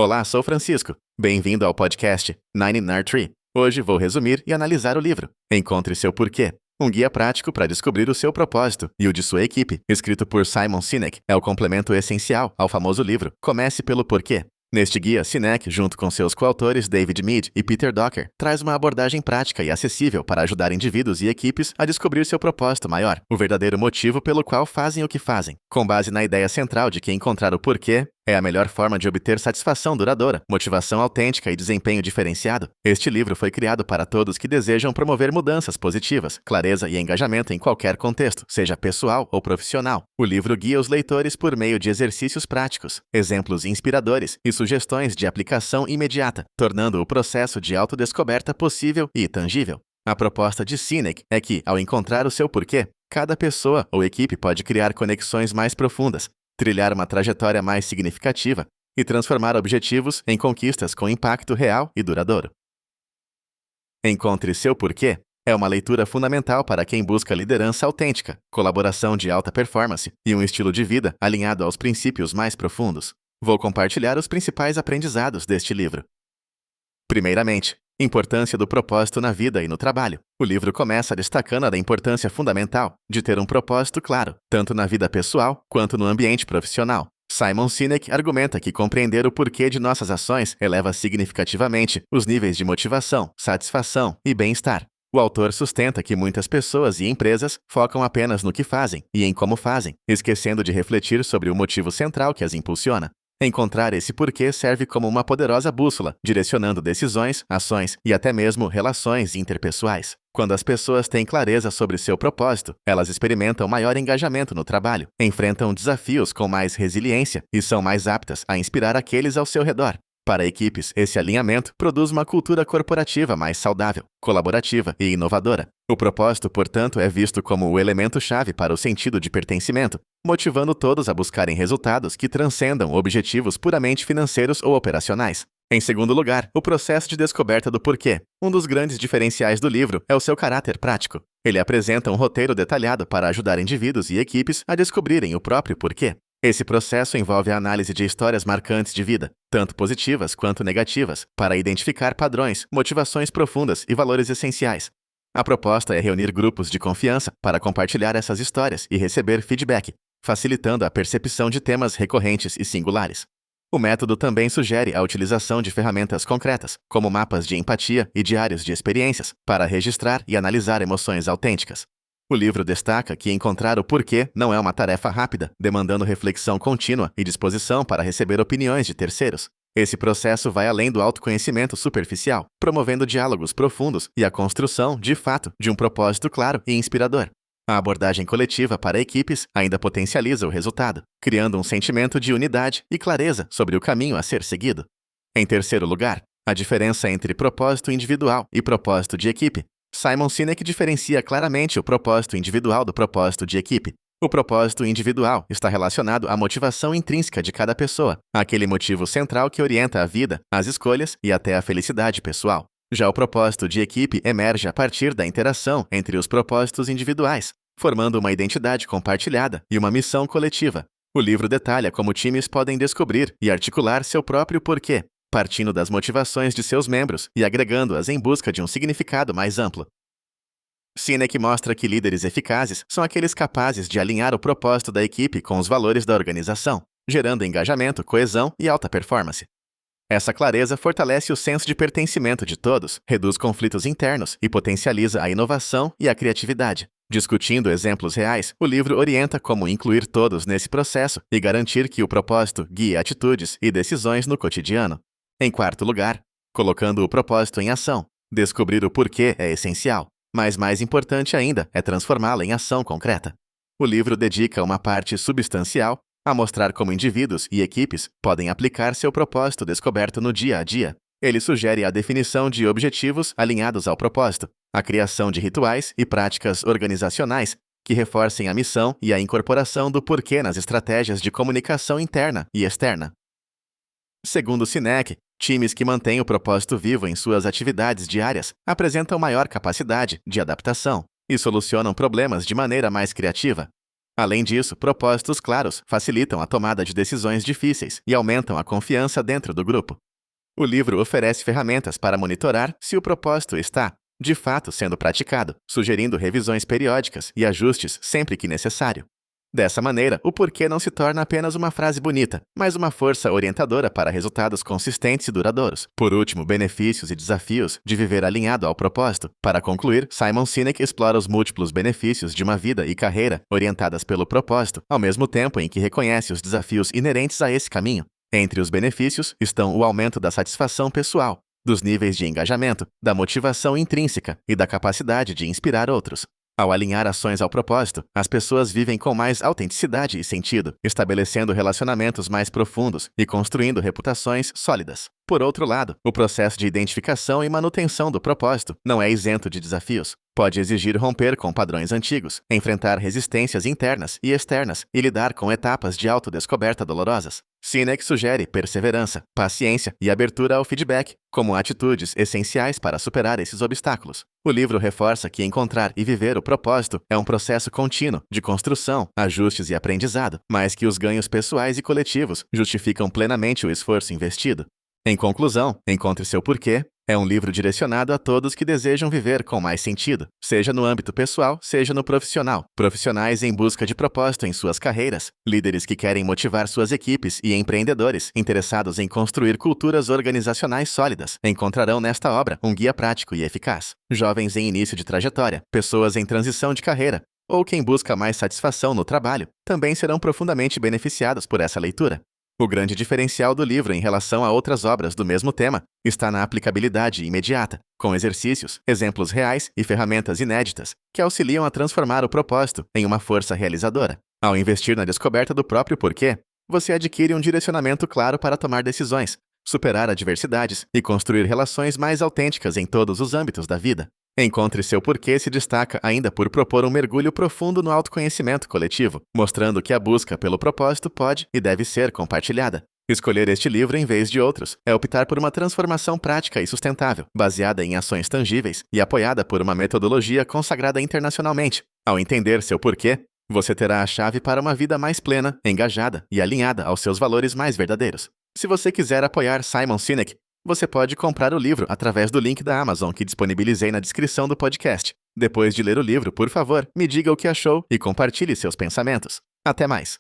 Olá, sou Francisco. Bem-vindo ao podcast Nine in Our Tree. Hoje vou resumir e analisar o livro Encontre Seu Porquê, um guia prático para descobrir o seu propósito e o de sua equipe, escrito por Simon Sinek, é o complemento essencial ao famoso livro Comece pelo Porquê. Neste guia, Sinek, junto com seus coautores David Mead e Peter Drucker, traz uma abordagem prática e acessível para ajudar indivíduos e equipes a descobrir seu propósito maior, o verdadeiro motivo pelo qual fazem o que fazem, com base na ideia central de que encontrar o porquê é a melhor forma de obter satisfação duradoura, motivação autêntica e desempenho diferenciado. Este livro foi criado para todos que desejam promover mudanças positivas, clareza e engajamento em qualquer contexto, seja pessoal ou profissional. O livro guia os leitores por meio de exercícios práticos, exemplos inspiradores e sugestões de aplicação imediata, tornando o processo de autodescoberta possível e tangível. A proposta de Sinek é que, ao encontrar o seu porquê, cada pessoa ou equipe pode criar conexões mais profundas, trilhar uma trajetória mais significativa e transformar objetivos em conquistas com impacto real e duradouro. Encontre seu porquê é uma leitura fundamental para quem busca liderança autêntica, colaboração de alta performance e um estilo de vida alinhado aos princípios mais profundos. Vou compartilhar os principais aprendizados deste livro. Primeiramente, importância do propósito na vida e no trabalho. O livro começa destacando a importância fundamental de ter um propósito claro, tanto na vida pessoal quanto no ambiente profissional. Simon Sinek argumenta que compreender o porquê de nossas ações eleva significativamente os níveis de motivação, satisfação e bem-estar. O autor sustenta que muitas pessoas e empresas focam apenas no que fazem e em como fazem, esquecendo de refletir sobre o motivo central que as impulsiona. Encontrar esse porquê serve como uma poderosa bússola, direcionando decisões, ações e até mesmo relações interpessoais. Quando as pessoas têm clareza sobre seu propósito, elas experimentam maior engajamento no trabalho, enfrentam desafios com mais resiliência e são mais aptas a inspirar aqueles ao seu redor. Para equipes, esse alinhamento produz uma cultura corporativa mais saudável, colaborativa e inovadora. O propósito, portanto, é visto como o elemento-chave para o sentido de pertencimento, motivando todos a buscarem resultados que transcendam objetivos puramente financeiros ou operacionais. Em segundo lugar, o processo de descoberta do porquê. Um dos grandes diferenciais do livro é o seu caráter prático. Ele apresenta um roteiro detalhado para ajudar indivíduos e equipes a descobrirem o próprio porquê. Esse processo envolve a análise de histórias marcantes de vida, tanto positivas quanto negativas, para identificar padrões, motivações profundas e valores essenciais. A proposta é reunir grupos de confiança para compartilhar essas histórias e receber feedback, facilitando a percepção de temas recorrentes e singulares. O método também sugere a utilização de ferramentas concretas, como mapas de empatia e diários de experiências, para registrar e analisar emoções autênticas. O livro destaca que encontrar o porquê não é uma tarefa rápida, demandando reflexão contínua e disposição para receber opiniões de terceiros. Esse processo vai além do autoconhecimento superficial, promovendo diálogos profundos e a construção, de fato, de um propósito claro e inspirador. A abordagem coletiva para equipes ainda potencializa o resultado, criando um sentimento de unidade e clareza sobre o caminho a ser seguido. Em terceiro lugar, a diferença entre propósito individual e propósito de equipe. Simon Sinek diferencia claramente o propósito individual do propósito de equipe. O propósito individual está relacionado à motivação intrínseca de cada pessoa, aquele motivo central que orienta a vida, as escolhas e até a felicidade pessoal. Já o propósito de equipe emerge a partir da interação entre os propósitos individuais, formando uma identidade compartilhada e uma missão coletiva. O livro detalha como times podem descobrir e articular seu próprio porquê, partindo das motivações de seus membros e agregando-as em busca de um significado mais amplo. Sinek mostra que líderes eficazes são aqueles capazes de alinhar o propósito da equipe com os valores da organização, gerando engajamento, coesão e alta performance. Essa clareza fortalece o senso de pertencimento de todos, reduz conflitos internos e potencializa a inovação e a criatividade. Discutindo exemplos reais, o livro orienta como incluir todos nesse processo e garantir que o propósito guie atitudes e decisões no cotidiano. Em quarto lugar, colocando o propósito em ação. Descobrir o porquê é essencial, mas mais importante ainda é transformá-lo em ação concreta. O livro dedica uma parte substancial a mostrar como indivíduos e equipes podem aplicar seu propósito descoberto no dia a dia. Ele sugere a definição de objetivos alinhados ao propósito, a criação de rituais e práticas organizacionais que reforcem a missão e a incorporação do porquê nas estratégias de comunicação interna e externa. Segundo Sinek, times que mantêm o propósito vivo em suas atividades diárias apresentam maior capacidade de adaptação e solucionam problemas de maneira mais criativa. Além disso, propósitos claros facilitam a tomada de decisões difíceis e aumentam a confiança dentro do grupo. O livro oferece ferramentas para monitorar se o propósito está, de fato, sendo praticado, sugerindo revisões periódicas e ajustes sempre que necessário. Dessa maneira, o porquê não se torna apenas uma frase bonita, mas uma força orientadora para resultados consistentes e duradouros. Por último, benefícios e desafios de viver alinhado ao propósito. Para concluir, Simon Sinek explora os múltiplos benefícios de uma vida e carreira orientadas pelo propósito, ao mesmo tempo em que reconhece os desafios inerentes a esse caminho. Entre os benefícios estão o aumento da satisfação pessoal, dos níveis de engajamento, da motivação intrínseca e da capacidade de inspirar outros. Ao alinhar ações ao propósito, as pessoas vivem com mais autenticidade e sentido, estabelecendo relacionamentos mais profundos e construindo reputações sólidas. Por outro lado, o processo de identificação e manutenção do propósito não é isento de desafios. Pode exigir romper com padrões antigos, enfrentar resistências internas e externas e lidar com etapas de autodescoberta dolorosas. Sinek sugere perseverança, paciência e abertura ao feedback como atitudes essenciais para superar esses obstáculos. O livro reforça que encontrar e viver o propósito é um processo contínuo de construção, ajustes e aprendizado, mas que os ganhos pessoais e coletivos justificam plenamente o esforço investido. Em conclusão, Encontre Seu Porquê é um livro direcionado a todos que desejam viver com mais sentido, seja no âmbito pessoal, seja no profissional. Profissionais em busca de propósito em suas carreiras, líderes que querem motivar suas equipes e empreendedores interessados em construir culturas organizacionais sólidas encontrarão nesta obra um guia prático e eficaz. Jovens em início de trajetória, pessoas em transição de carreira, ou quem busca mais satisfação no trabalho, também serão profundamente beneficiados por essa leitura. O grande diferencial do livro em relação a outras obras do mesmo tema está na aplicabilidade imediata, com exercícios, exemplos reais e ferramentas inéditas que auxiliam a transformar o propósito em uma força realizadora. Ao investir na descoberta do próprio porquê, você adquire um direcionamento claro para tomar decisões, superar adversidades e construir relações mais autênticas em todos os âmbitos da vida. Encontre Seu Porquê se destaca ainda por propor um mergulho profundo no autoconhecimento coletivo, mostrando que a busca pelo propósito pode e deve ser compartilhada. Escolher este livro em vez de outros é optar por uma transformação prática e sustentável, baseada em ações tangíveis e apoiada por uma metodologia consagrada internacionalmente. Ao entender seu porquê, você terá a chave para uma vida mais plena, engajada e alinhada aos seus valores mais verdadeiros. Se você quiser apoiar Simon Sinek, você pode comprar o livro através do link da Amazon que disponibilizei na descrição do podcast. Depois de ler o livro, por favor, me diga o que achou e compartilhe seus pensamentos. Até mais!